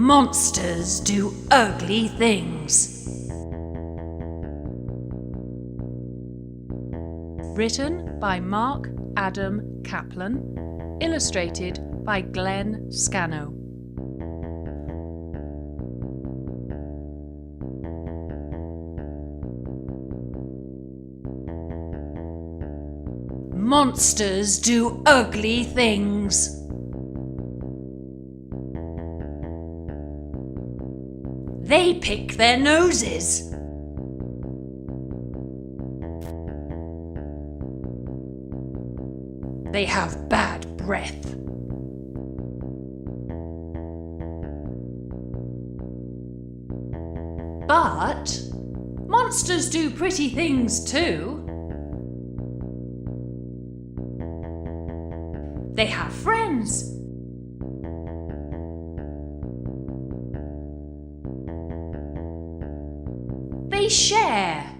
Monsters do ugly things. Written by Mark Adam Kaplan. Illustrated by Glenn Scano. Monsters do ugly things. They pick their noses. They have bad breath. But monsters do pretty things too. They have friends. They share.